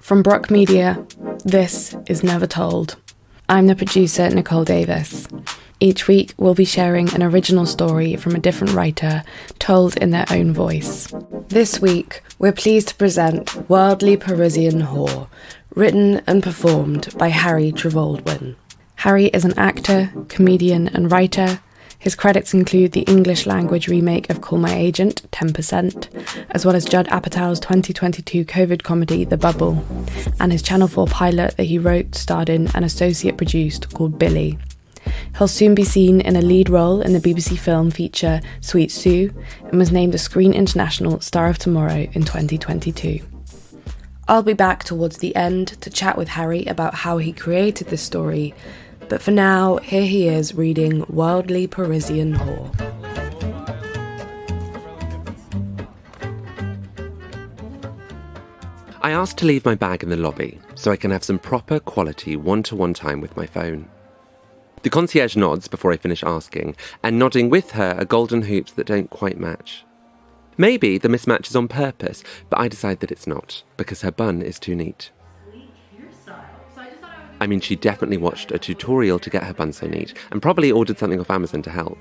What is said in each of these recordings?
From Brock Media, this is Never Told. I'm the producer, Nicole Davis. Each week, we'll be sharing an original story from a different writer, told in their own voice. This week, we're pleased to present Wildly Parisian Whore, written and performed by Harry Trevaldwyn. Harry is an actor, comedian and writer. His credits include the English language remake of Call My Agent, 10%, as well as Judd Apatow's 2022 COVID comedy, The Bubble, and his Channel 4 pilot that he wrote, starred in, and associate produced called Billy. He'll soon be seen in a lead role in the BBC film feature Sweet Sue, and was named a Screen International Star of Tomorrow in 2022. I'll be back towards the end to chat with Harry about how he created this story, but for now, here he is reading Wildly Parisian Whore. I asked to leave my bag in the lobby so I can have some proper quality one-to-one time with my phone. The concierge nods before I finish asking, and nodding with her are golden hoops that don't quite match. Maybe the mismatch is on purpose, but I decide that it's not, because her bun is too neat. I mean, she definitely watched a tutorial to get her bun so neat, and probably ordered something off Amazon to help.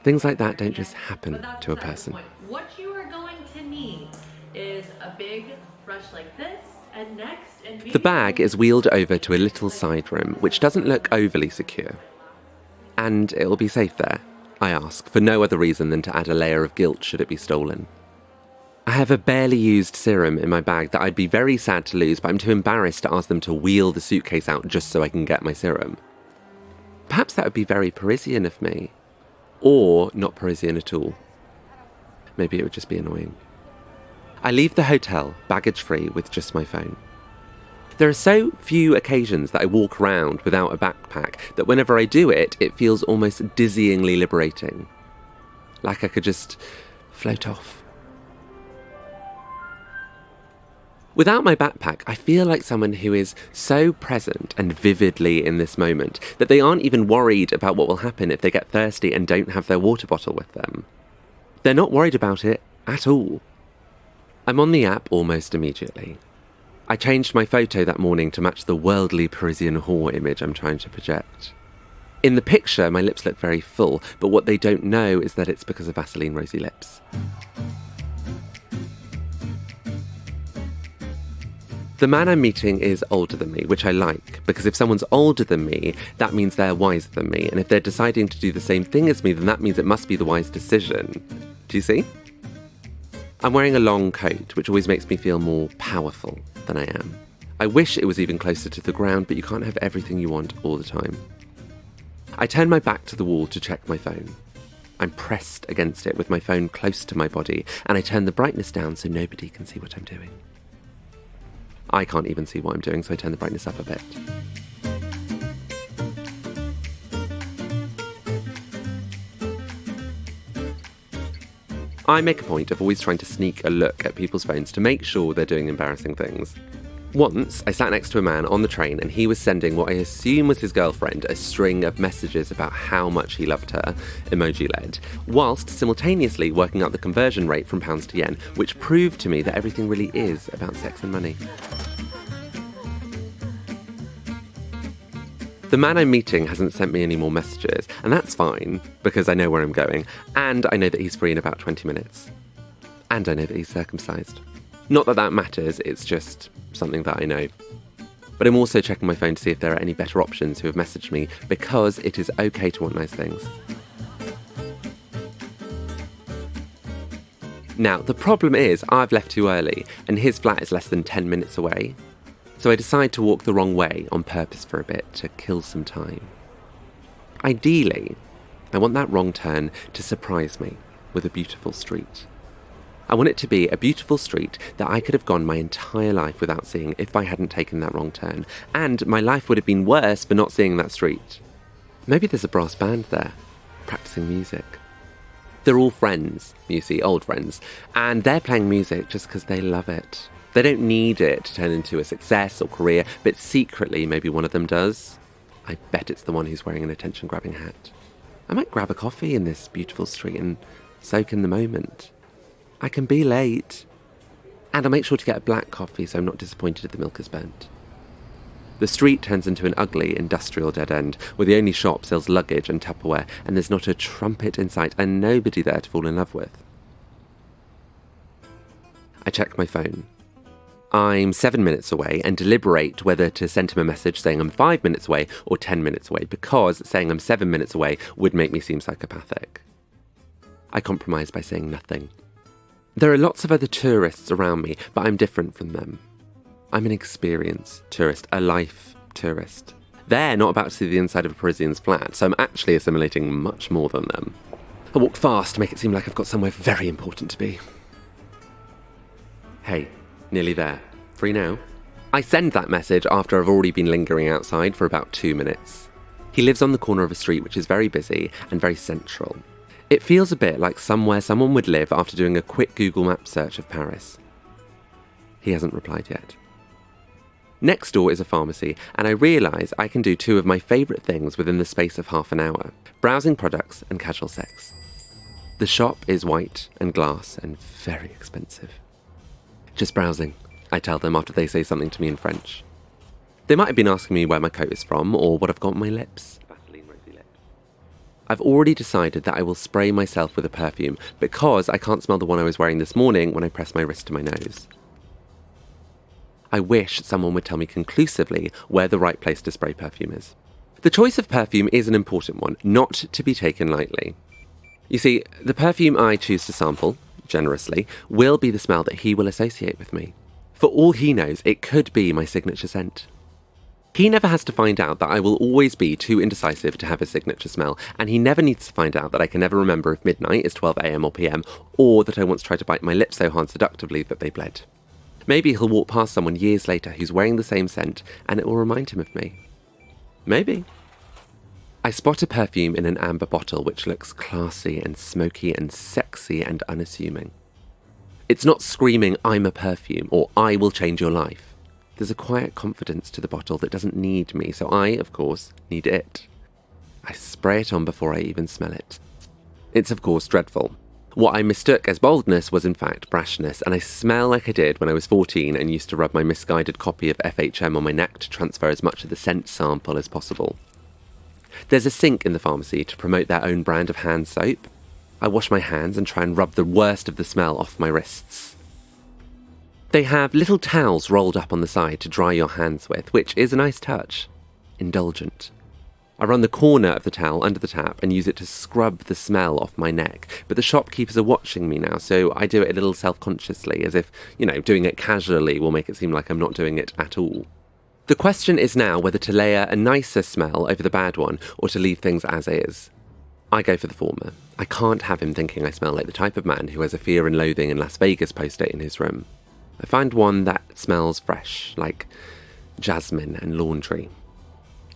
Things like that don't just happen to a person. What you are going to need is a big brush like this, and next... The bag is wheeled over to a little side room, which doesn't look overly secure. And it'll be safe there, I ask, for no other reason than to add a layer of guilt should it be stolen. I have a barely used serum in my bag that I'd be very sad to lose, but I'm too embarrassed to ask them to wheel the suitcase out just so I can get my serum. Perhaps that would be very Parisian of me. Or not Parisian at all. Maybe it would just be annoying. I leave the hotel, baggage-free, with just my phone. There are so few occasions that I walk around without a backpack that whenever I do it, it feels almost dizzyingly liberating. Like I could just float off. Without my backpack, I feel like someone who is so present and vividly in this moment that they aren't even worried about what will happen if they get thirsty and don't have their water bottle with them. They're not worried about it at all. I'm on the app almost immediately. I changed my photo that morning to match the worldly Parisian whore image I'm trying to project. In the picture, my lips look very full, but what they don't know is that it's because of Vaseline rosy lips. The man I'm meeting is older than me, which I like, because if someone's older than me, that means they're wiser than me, and if they're deciding to do the same thing as me, then that means it must be the wise decision. Do you see? I'm wearing a long coat, which always makes me feel more powerful than I am. I wish it was even closer to the ground, but you can't have everything you want all the time. I turn my back to the wall to check my phone. I'm pressed against it with my phone close to my body, and I turn the brightness down so nobody can see what I'm doing. I can't even see what I'm doing, so I turn the brightness up a bit. I make a point of always trying to sneak a look at people's phones to make sure they're doing embarrassing things. Once, I sat next to a man on the train and he was sending what I assume was his girlfriend a string of messages about how much he loved her, emoji-led, whilst simultaneously working out the conversion rate from pounds to yen, which proved to me that everything really is about sex and money. The man I'm meeting hasn't sent me any more messages, and that's fine, because I know where I'm going, and I know that he's free in about 20 minutes. And I know that he's circumcised. Not that that matters, it's just something that I know. But I'm also checking my phone to see if there are any better options who have messaged me, because it is okay to want nice things. Now, the problem is I've left too early, and his flat is less than 10 minutes away. So I decide to walk the wrong way on purpose for a bit to kill some time. Ideally, I want that wrong turn to surprise me with a beautiful street. I want it to be a beautiful street that I could have gone my entire life without seeing if I hadn't taken that wrong turn, and my life would have been worse for not seeing that street. Maybe there's a brass band there, practicing music. They're all friends, you see, old friends, and they're playing music just because they love it. They don't need it to turn into a success or career, but secretly maybe one of them does. I bet it's the one who's wearing an attention-grabbing hat. I might grab a coffee in this beautiful street and soak in the moment. I can be late. And I'll make sure to get a black coffee so I'm not disappointed if the milk is burnt. The street turns into an ugly industrial dead end, where the only shop sells luggage and Tupperware, and there's not a trumpet in sight and nobody there to fall in love with. I check my phone. I'm 7 minutes away and deliberate whether to send him a message saying I'm 5 minutes away or 10 minutes away, because saying I'm 7 minutes away would make me seem psychopathic. I compromise by saying nothing. There are lots of other tourists around me, but I'm different from them. I'm an experience tourist, a life tourist. They're not about to see the inside of a Parisian's flat, so I'm actually assimilating much more than them. I walk fast to make it seem like I've got somewhere very important to be. Hey, nearly there. Free now? I send that message after I've already been lingering outside for about 2 minutes. He lives on the corner of a street which is very busy and very central. It feels a bit like somewhere someone would live after doing a quick Google Maps search of Paris. He hasn't replied yet. Next door is a pharmacy, and I realise I can do 2 of my favourite things within the space of half an hour: browsing products and casual sex. The shop is white and glass and very expensive. Just browsing, I tell them after they say something to me in French. They might have been asking me where my coat is from or what I've got on my lips. I've already decided that I will spray myself with a perfume because I can't smell the one I was wearing this morning when I press my wrist to my nose. I wish someone would tell me conclusively where the right place to spray perfume is. The choice of perfume is an important one, not to be taken lightly. You see, the perfume I choose to sample, generously, will be the smell that he will associate with me. For all he knows, it could be my signature scent. He never has to find out that I will always be too indecisive to have a signature smell, and he never needs to find out that I can never remember if midnight is 12 AM or PM, or that I once tried to bite my lips so hard seductively that they bled. Maybe he'll walk past someone years later who's wearing the same scent, and it will remind him of me. Maybe. I spot a perfume in an amber bottle which looks classy and smoky and sexy and unassuming. It's not screaming, "I'm a perfume," or "I will change your life." There's a quiet confidence to the bottle that doesn't need me, so I, of course, need it. I spray it on before I even smell it. It's, of course, dreadful. What I mistook as boldness was in fact brashness, and I smell like I did when I was 14 and used to rub my misguided copy of FHM on my neck to transfer as much of the scent sample as possible. There's a sink in the pharmacy to promote their own brand of hand soap. I wash my hands and try and rub the worst of the smell off my wrists. They have little towels rolled up on the side to dry your hands with, which is a nice touch. Indulgent. I run the corner of the towel under the tap and use it to scrub the smell off my neck, but the shopkeepers are watching me now, so I do it a little self-consciously, as if, doing it casually will make it seem like I'm not doing it at all. The question is now whether to layer a nicer smell over the bad one, or to leave things as is. I go for the former. I can't have him thinking I smell like the type of man who has a Fear and Loathing in Las Vegas poster in his room. I find one that smells fresh, like jasmine and laundry.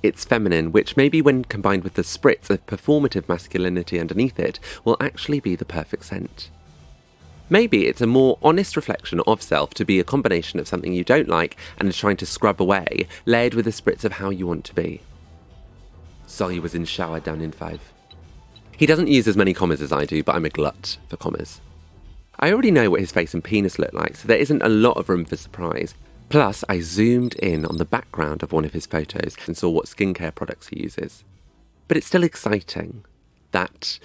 It's feminine, which maybe when combined with the spritz of performative masculinity underneath it, will actually be the perfect scent. Maybe it's a more honest reflection of self to be a combination of something you don't like and is trying to scrub away, layered with a spritz of how you want to be. Sully was in shower down in 5. He doesn't use as many commas as I do, but I'm a glut for commas. I already know what his face and penis look like, so there isn't a lot of room for surprise. Plus, I zoomed in on the background of one of his photos and saw what skincare products he uses. But it's still exciting. That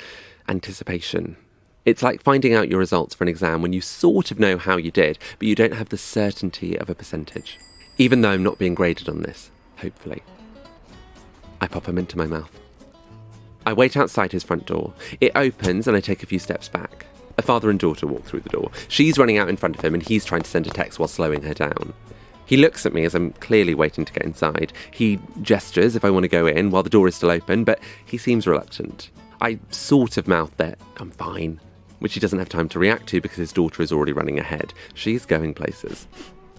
anticipation. It's like finding out your results for an exam when you sort of know how you did, but you don't have the certainty of a percentage. Even though I'm not being graded on this, hopefully. I pop him into my mouth. I wait outside his front door. It opens and I take a few steps back. A father and daughter walk through the door. She's running out in front of him and he's trying to send a text while slowing her down. He looks at me as I'm clearly waiting to get inside. He gestures if I want to go in while the door is still open, but he seems reluctant. I sort of mouth that I'm fine, which he doesn't have time to react to because his daughter is already running ahead. She's going places.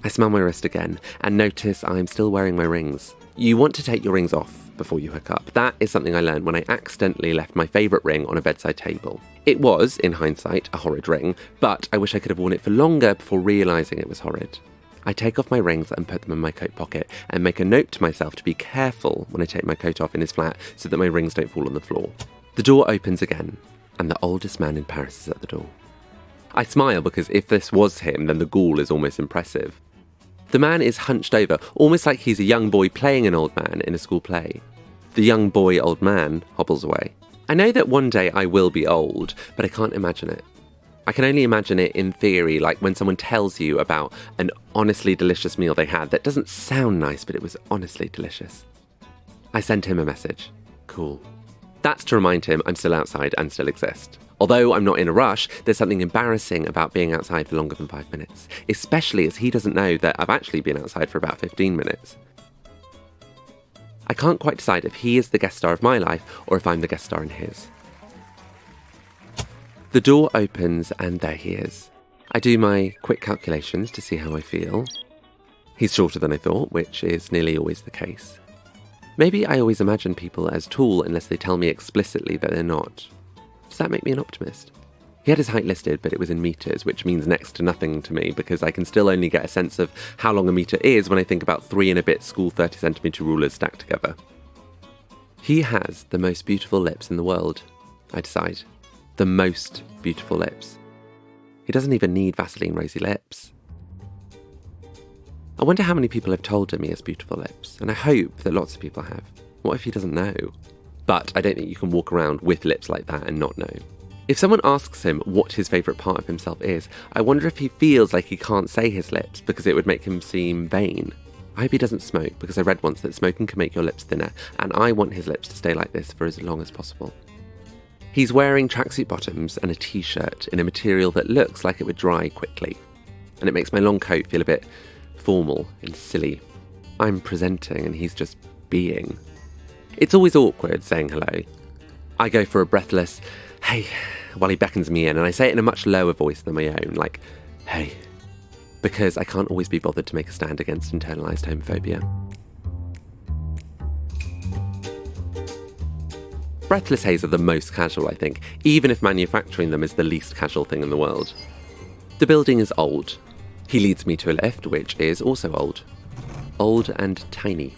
I smell my wrist again and notice I'm still wearing my rings. You want to take your rings off before you hook up. That is something I learned when I accidentally left my favourite ring on a bedside table. It was, in hindsight, a horrid ring, but I wish I could have worn it for longer before realising it was horrid. I take off my rings and put them in my coat pocket and make a note to myself to be careful when I take my coat off in his flat so that my rings don't fall on the floor. The door opens again. and the oldest man in Paris is at the door. I smile because if this was him, then the ghoul is almost impressive. The man is hunched over, almost like he's a young boy playing an old man in a school play. The young boy, old man hobbles away. I know that one day I will be old, but I can't imagine it. I can only imagine it in theory, like when someone tells you about an honestly delicious meal they had that doesn't sound nice, but it was honestly delicious. I sent him a message. Cool. That's to remind him I'm still outside and still exist. Although I'm not in a rush, there's something embarrassing about being outside for longer than 5 minutes, especially as he doesn't know that I've actually been outside for about 15 minutes. I can't quite decide if he is the guest star of my life or if I'm the guest star in his. The door opens and there he is. I do my quick calculations to see how I feel. He's shorter than I thought, which is nearly always the case. Maybe I always imagine people as tall unless they tell me explicitly that they're not. Does that make me an optimist? He had his height listed, but it was in metres, which means next to nothing to me because I can still only get a sense of how long a metre is when I think about 3 and a bit school 30cm rulers stacked together. He has the most beautiful lips in the world, I decide. The most beautiful lips. He doesn't even need Vaseline rosy lips. I wonder how many people have told him he has beautiful lips, and I hope that lots of people have. What if he doesn't know? But I don't think you can walk around with lips like that and not know. If someone asks him what his favourite part of himself is, I wonder if he feels like he can't say his lips because it would make him seem vain. I hope he doesn't smoke because I read once that smoking can make your lips thinner, and I want his lips to stay like this for as long as possible. He's wearing tracksuit bottoms and a t-shirt in a material that looks like it would dry quickly, and it makes my long coat feel a bit formal and silly. I'm presenting and he's just being. It's always awkward saying hello. I go for a breathless, hey, while he beckons me in, and I say it in a much lower voice than my own, like, hey, because I can't always be bothered to make a stand against internalised homophobia. Breathless hays are the most casual, I think, even if manufacturing them is the least casual thing in the world. The building is old. He leads me to a lift, which is also old. Old and tiny.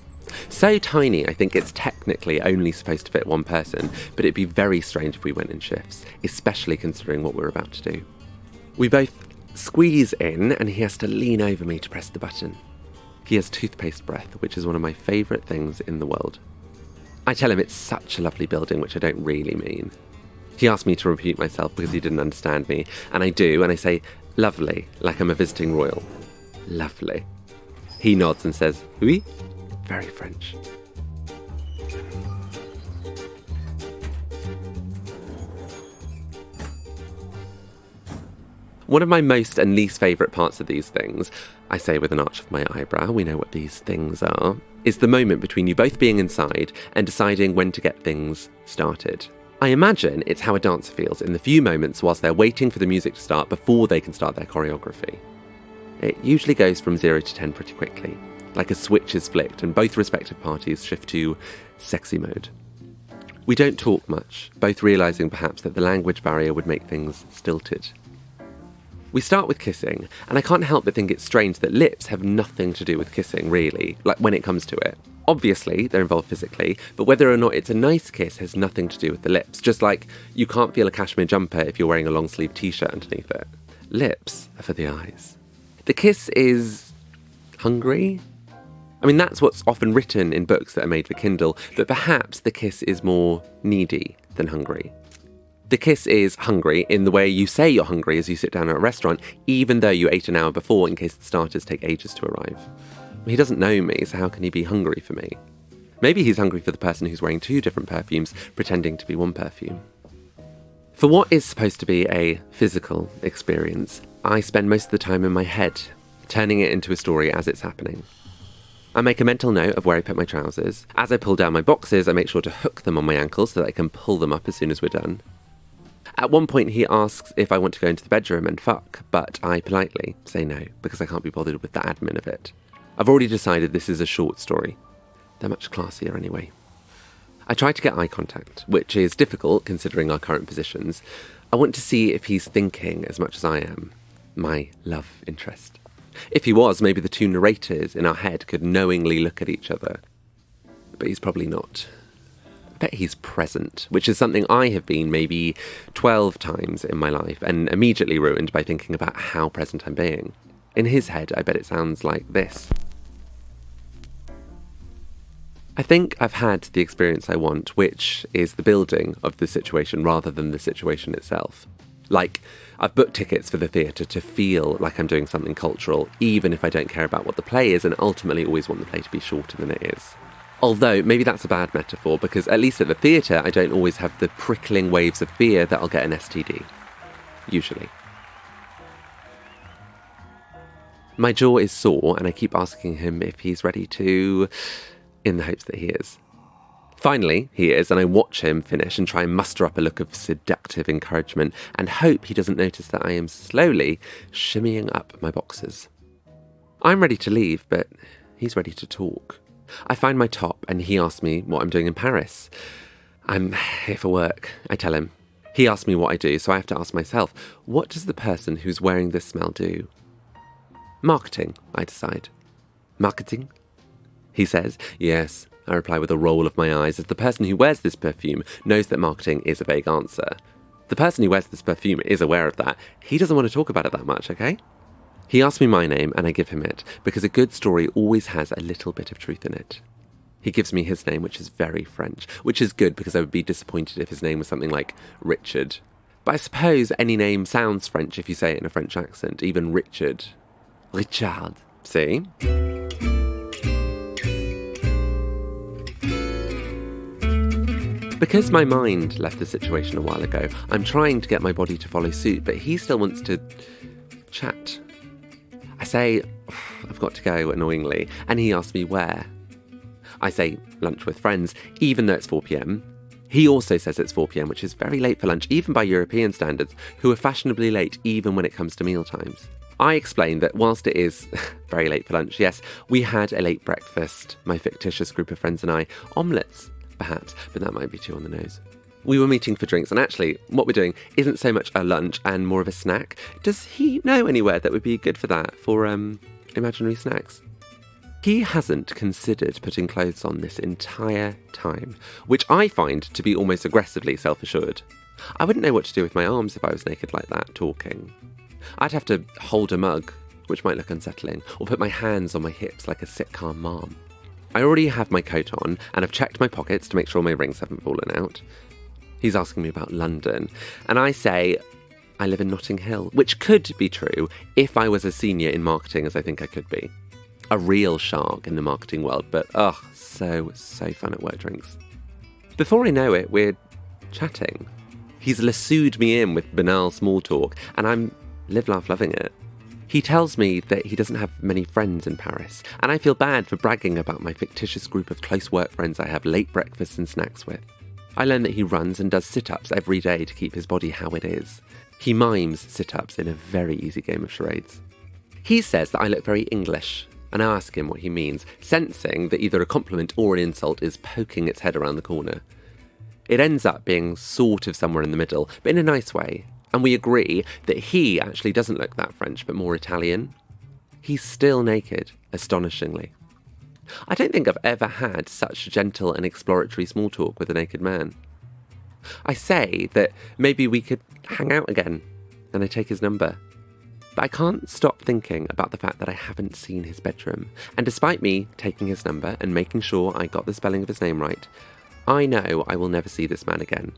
So tiny, I think it's technically only supposed to fit one person, but it'd be very strange if we went in shifts, especially considering what we're about to do. We both squeeze in, and he has to lean over me to press the button. He has toothpaste breath, which is one of my favourite things in the world. I tell him it's such a lovely building, which I don't really mean. He asked me to repeat myself because he didn't understand me, and I do, and I say, lovely, like I'm a visiting royal. Lovely. He nods and says, oui? Very French. One of my most and least favourite parts of these things, I say with an arch of my eyebrow, we know what these things are, is the moment between you both being inside and deciding when to get things started. I imagine it's how a dancer feels in the few moments whilst they're waiting for the music to start before they can start their choreography. It usually goes from 0 to 10 pretty quickly, like a switch is flicked and both respective parties shift to sexy mode. We don't talk much, both realising perhaps that the language barrier would make things stilted. We start with kissing, and I can't help but think it's strange that lips have nothing to do with kissing, really, like when it comes to it. Obviously, they're involved physically, but whether or not it's a nice kiss has nothing to do with the lips, just like you can't feel a cashmere jumper if you're wearing a long-sleeve t-shirt underneath it. Lips are for the eyes. The kiss is hungry? I mean, that's what's often written in books that are made for Kindle, but perhaps the kiss is more needy than hungry. The kiss is hungry in the way you say you're hungry as you sit down at a restaurant, even though you ate an hour before in case the starters take ages to arrive. He doesn't know me, so how can he be hungry for me? Maybe he's hungry for the person who's wearing 2 different perfumes, pretending to be one perfume. For what is supposed to be a physical experience, I spend most of the time in my head, turning it into a story as it's happening. I make a mental note of where I put my trousers. As I pull down my boxes, I make sure to hook them on my ankles so that I can pull them up as soon as we're done. At one point, he asks if I want to go into the bedroom and fuck, but I politely say no, because I can't be bothered with the admin of it. I've already decided this is a short story. They're much classier anyway. I try to get eye contact, which is difficult considering our current positions. I want to see if he's thinking as much as I am, my love interest. If he was, maybe the 2 narrators in our head could knowingly look at each other. But he's probably not. bet he's present, which is something I have been maybe 12 times in my life and immediately ruined by thinking about how present I'm being. In his head, I bet it sounds like this. I think I've had the experience I want, which is the building of the situation rather than the situation itself. Like, I've booked tickets for the theatre to feel like I'm doing something cultural, even if I don't care about what the play is and ultimately always want the play to be shorter than it is. Although, maybe that's a bad metaphor, because at least at the theatre, I don't always have the prickling waves of fear that I'll get an STD. Usually. My jaw is sore, and I keep asking him if he's ready to... in the hopes that he is. Finally, he is, and I watch him finish and try and muster up a look of seductive encouragement and hope he doesn't notice that I am slowly shimmying up my boxers. I'm ready to leave, but he's ready to talk. I find my top and he asks me what I'm doing in Paris. I'm here for work, I tell him. He asks me what I do, so I have to ask myself, what does the person who's wearing this smell do? Marketing, I decide. Marketing? He says, yes, I reply with a roll of my eyes, as the person who wears this perfume knows that marketing is a vague answer. The person who wears this perfume is aware of that. He doesn't want to talk about it that much, okay? He asks me my name and I give him it, because a good story always has a little bit of truth in it. He gives me his name, which is very French, which is good because I would be disappointed if his name was something like Richard. But I suppose any name sounds French if you say it in a French accent, even Richard. Richard, see? Because my mind left the situation a while ago, I'm trying to get my body to follow suit, but he still wants to chat. I say, I've got to go, annoyingly, and he asks me where. I say, lunch with friends, even though it's 4 p.m. He also says it's 4 p.m, which is very late for lunch, even by European standards, who are fashionably late even when it comes to meal times. I explain that whilst it is very late for lunch, yes, we had a late breakfast, my fictitious group of friends and I, omelettes. Perhaps, but that might be too on the nose. We were meeting for drinks, and actually, what we're doing isn't so much a lunch and more of a snack. Does he know anywhere that would be good for that, for imaginary snacks? He hasn't considered putting clothes on this entire time, which I find to be almost aggressively self-assured. I wouldn't know what to do with my arms if I was naked like that, talking. I'd have to hold a mug, which might look unsettling, or put my hands on my hips like a sitcom mom. I already have my coat on, and I've checked my pockets to make sure my rings haven't fallen out. He's asking me about London, and I say I live in Notting Hill, which could be true if I was as senior in marketing as I think I could be. A real shark in the marketing world, but so fun at work drinks. Before I know it, we're chatting. He's lassoed me in with banal small talk, and I'm live, laugh, loving it. He tells me that he doesn't have many friends in Paris, and I feel bad for bragging about my fictitious group of close work friends I have late breakfasts and snacks with. I learn that he runs and does sit-ups every day to keep his body how it is. He mimes sit-ups in a very easy game of charades. He says that I look very English, and I ask him what he means, sensing that either a compliment or an insult is poking its head around the corner. It ends up being sort of somewhere in the middle, but in a nice way. And we agree that he actually doesn't look that French, but more Italian. He's still naked, astonishingly. I don't think I've ever had such gentle and exploratory small talk with a naked man. I say that maybe we could hang out again, and I take his number. But I can't stop thinking about the fact that I haven't seen his bedroom. And despite me taking his number and making sure I got the spelling of his name right, I know I will never see this man again.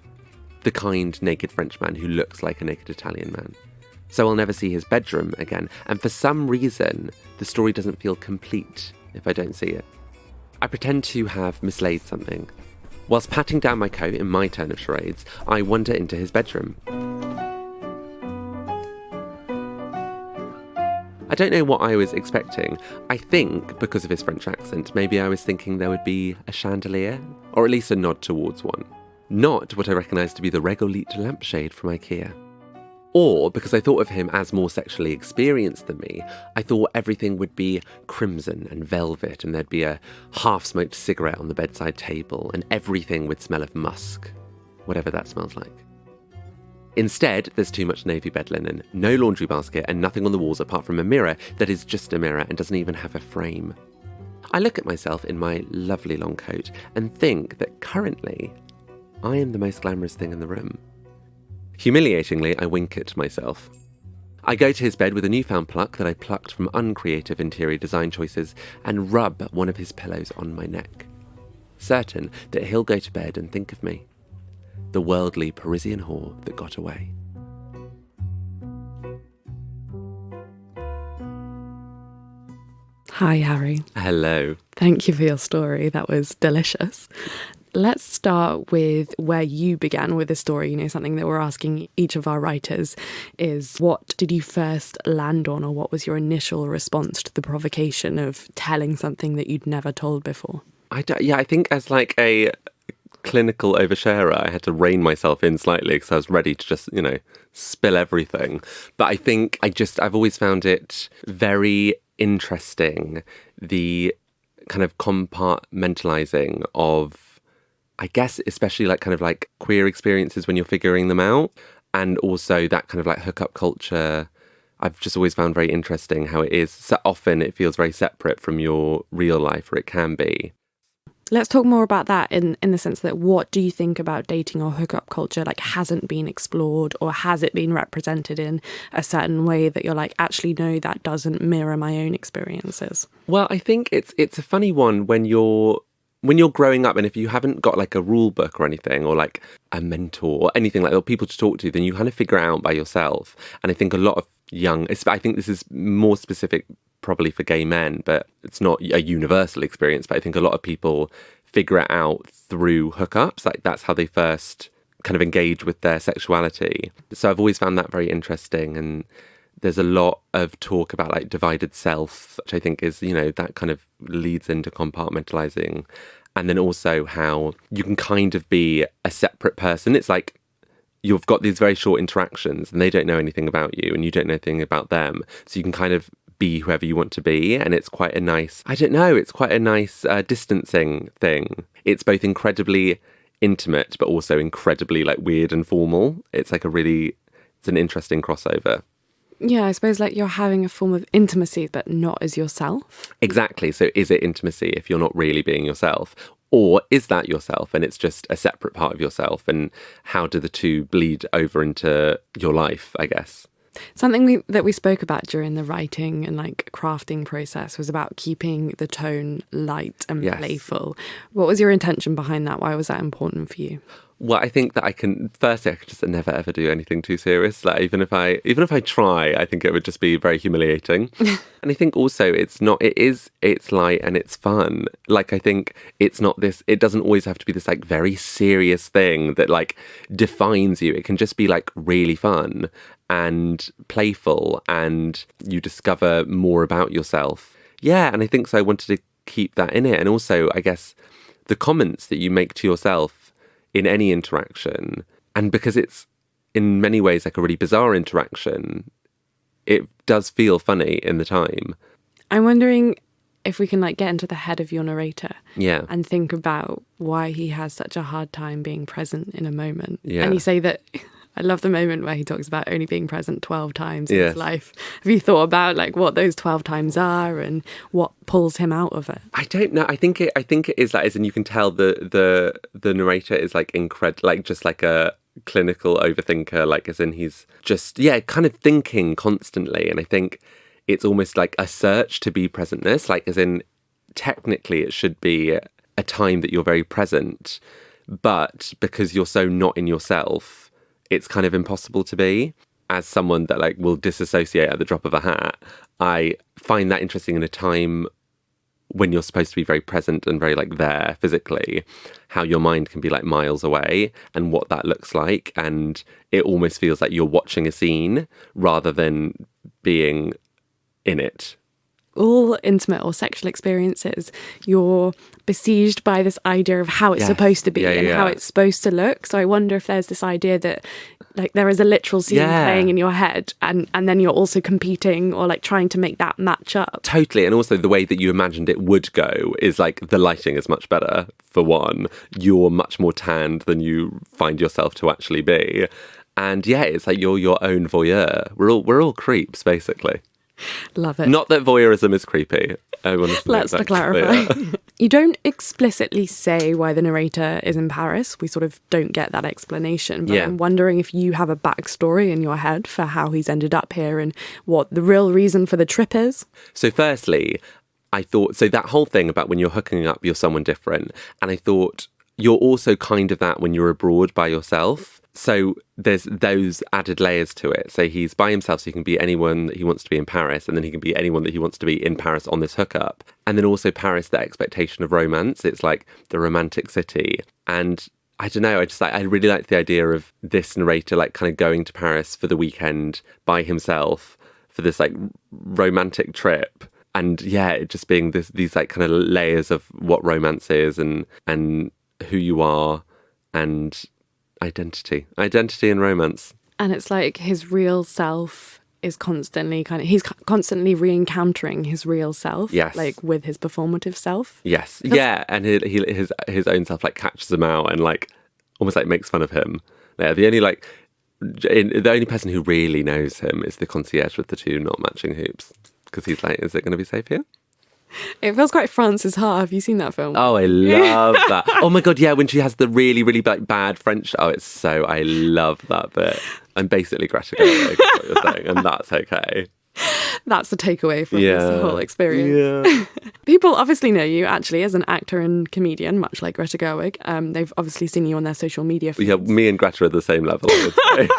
The kind, naked Frenchman who looks like a naked Italian man. So I'll never see his bedroom again, and for some reason, the story doesn't feel complete if I don't see it. I pretend to have mislaid something. Whilst patting down my coat in my turn of charades, I wander into his bedroom. I don't know what I was expecting. I think, because of his French accent, maybe I was thinking there would be a chandelier, or at least a nod towards one. Not what I recognise to be the Regolith lampshade from IKEA. Or, because I thought of him as more sexually experienced than me, I thought everything would be crimson and velvet, and there'd be a half-smoked cigarette on the bedside table, and everything would smell of musk, whatever that smells like. Instead, there's too much navy bed linen, no laundry basket, and nothing on the walls apart from a mirror that is just a mirror and doesn't even have a frame. I look at myself in my lovely long coat and think that currently I am the most glamorous thing in the room. Humiliatingly, I wink at myself. I go to his bed with a newfound pluck that I plucked from uncreative interior design choices and rub one of his pillows on my neck, certain that he'll go to bed and think of me, the worldly Parisian whore that got away. Hi, Harry. Hello. Thank you for your story. That was delicious. Let's start with where you began with the story. You know, something that we're asking each of our writers is, what did you first land on, or what was your initial response to the provocation of telling something that you'd never told before? I think as like a clinical oversharer, I had to rein myself in slightly because I was ready to just, spill everything. But I think I've always found it very interesting, the kind of compartmentalizing of, I guess, especially like kind of like queer experiences when you're figuring them out. And also that kind of like hookup culture, I've just always found very interesting how it is. So often it feels very separate from your real life, or it can be. Let's talk more about that in the sense that, what do you think about dating or hookup culture like hasn't been explored, or has it been represented in a certain way that you're like, actually, no, that doesn't mirror my own experiences? Well, I think it's a funny one when you're growing up, and if you haven't got like a rule book or anything, or like a mentor or anything like that, or people to talk to, then you kind of figure it out by yourself. And I think a lot of I think this is more specific probably for gay men, but it's not a universal experience. But I think a lot of people figure it out through hookups. Like that's how they first kind of engage with their sexuality. So I've always found that very interesting. And there's a lot of talk about like divided self, which I think is, that kind of leads into compartmentalizing. And then also how you can kind of be a separate person. It's like you've got these very short interactions and they don't know anything about you and you don't know anything about them. So you can kind of be whoever you want to be. And it's quite a nice, distancing thing. It's both incredibly intimate, but also incredibly like weird and formal. It's like it's an interesting crossover. Yeah, I suppose like you're having a form of intimacy, but not as yourself. Exactly. So is it intimacy if you're not really being yourself? Or is that yourself and it's just a separate part of yourself? And how do the two bleed over into your life, I guess? Something that we spoke about during the writing and like crafting process was about keeping the tone light and playful. What was your intention behind that? Why was that important for you? Well, I think that I can just never ever do anything too serious. Like even if I try, I think it would just be very humiliating. And I think also it's light and it's fun. Like I think it doesn't always have to be this like very serious thing that like defines you. It can just be like really fun and playful, and you discover more about yourself. Yeah, and I think so I wanted to keep that in it. And also, I guess, the comments that you make to yourself in any interaction, and because it's in many ways like a really bizarre interaction, it does feel funny in the time. I'm wondering if we can like get into the head of your narrator, and think about why he has such a hard time being present in a moment. And you say that, I love the moment where he talks about only being present 12 times in his life. Have you thought about like what those 12 times are and what pulls him out of it? I don't know. I think it is that, as in you can tell the narrator is like like just like a clinical overthinker, like as in he's just kind of thinking constantly. And I think it's almost like a search to be presentness, like as in technically it should be a time that you're very present, but because you're so not in yourself, it's kind of impossible to be. As someone that like will disassociate at the drop of a hat, I find that interesting in a time when you're supposed to be very present and very like there physically, how your mind can be like miles away and what that looks like. And it almost feels like you're watching a scene rather than being in it. All intimate or sexual experiences, you're besieged by this idea of how it's supposed to be and how it's supposed to look. So I wonder if there's this idea that like there is a literal scene playing in your head and then you're also competing or like trying to make that match up. Totally. And also the way that you imagined it would go is like the lighting is much better, for one. You're much more tanned than you find yourself to actually be. And it's like you're your own voyeur. We're all creeps, basically. Love it. Not that voyeurism is creepy. I want to Let's clarify. You don't explicitly say why the narrator is in Paris. We sort of don't get that explanation. But I'm wondering if you have a backstory in your head for how he's ended up here and what the real reason for the trip is. So firstly, I thought, so that whole thing about when you're hooking up, you're someone different. And I thought you're also kind of that when you're abroad by yourself. So there's those added layers to it. So he's by himself, so he can be anyone that he wants to be in Paris, and then he can be anyone that he wants to be in Paris on this hookup. And then also Paris, the expectation of romance. It's like the romantic city. And I don't know, I really like the idea of this narrator like kind of going to Paris for the weekend by himself for this like romantic trip. And yeah, it just being these like kind of layers of what romance is and who you are and identity and romance. And it's like his real self is constantly he's constantly re-encountering his real self. Yes. Like with his performative self. Yes. Yeah. And his own self like catches him out and like almost like makes fun of him. Yeah. The only person who really knows him is the concierge with the two not matching hoops. Because he's like, is it going to be safe here? It feels quite Frances Ha. Have you seen that film? Oh, I love that. Oh my God, yeah, when she has the really, really bad French. Oh, I love that bit. I'm basically Greta Gerwig, is what you're saying, and that's okay. That's the takeaway from this whole experience. Yeah. People obviously know you actually as an actor and comedian, much like Greta Gerwig. They've obviously seen you on their social media feeds. Yeah, me and Greta are the same level, I would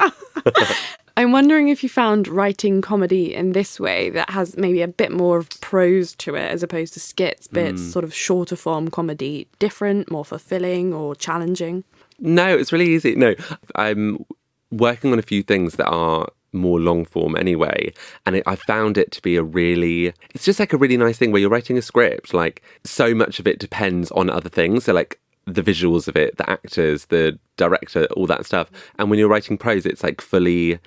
say. I'm wondering if you found writing comedy in this way that has maybe a bit more of prose to it as opposed to skits, bits, sort of shorter form comedy, different, more fulfilling or challenging? No, it's really easy. No, I'm working on a few things that are more long form anyway. And I found it to be it's just like a really nice thing where you're writing a script. Like so much of it depends on other things. So like the visuals of it, the actors, the director, all that stuff. And when you're writing prose, it's like fully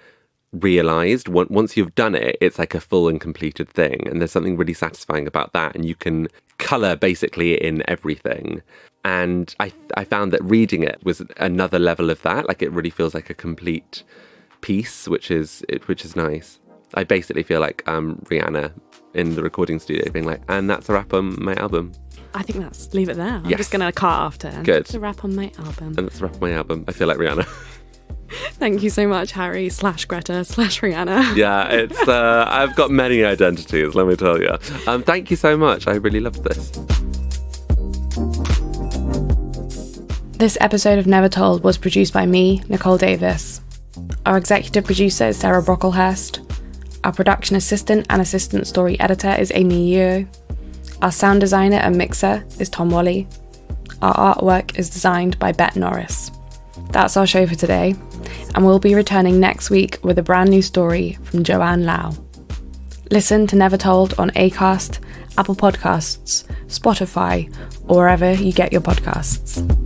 realised. Once you've done it, it's like a full and completed thing. And there's something really satisfying about that. And you can colour basically in everything. And I found that reading it was another level of that. Like it really feels like a complete piece, which is nice. I basically feel like Rihanna in the recording studio being like, and that's a wrap on my album. I think leave it there. I'm just going to cut after. Good. That's a wrap on my album. And that's a wrap on my album. I feel like Rihanna. Thank you so much, Harry /Greta/Rihanna. Yeah, it's I've got many identities, let me tell you. Thank you so much. I really loved this. This episode of Never Told was produced by me, Nicole Davis. Our executive producer is Sarah Brocklehurst. Our production assistant and assistant story editor is Amy Yeo. Our sound designer and mixer is Tom Whalley. Our artwork is designed by Bett Norris. That's our show for today, and we'll be returning next week with a brand new story from Joanne Lau. Listen to Never Told on Acast, Apple Podcasts, Spotify, or wherever you get your podcasts.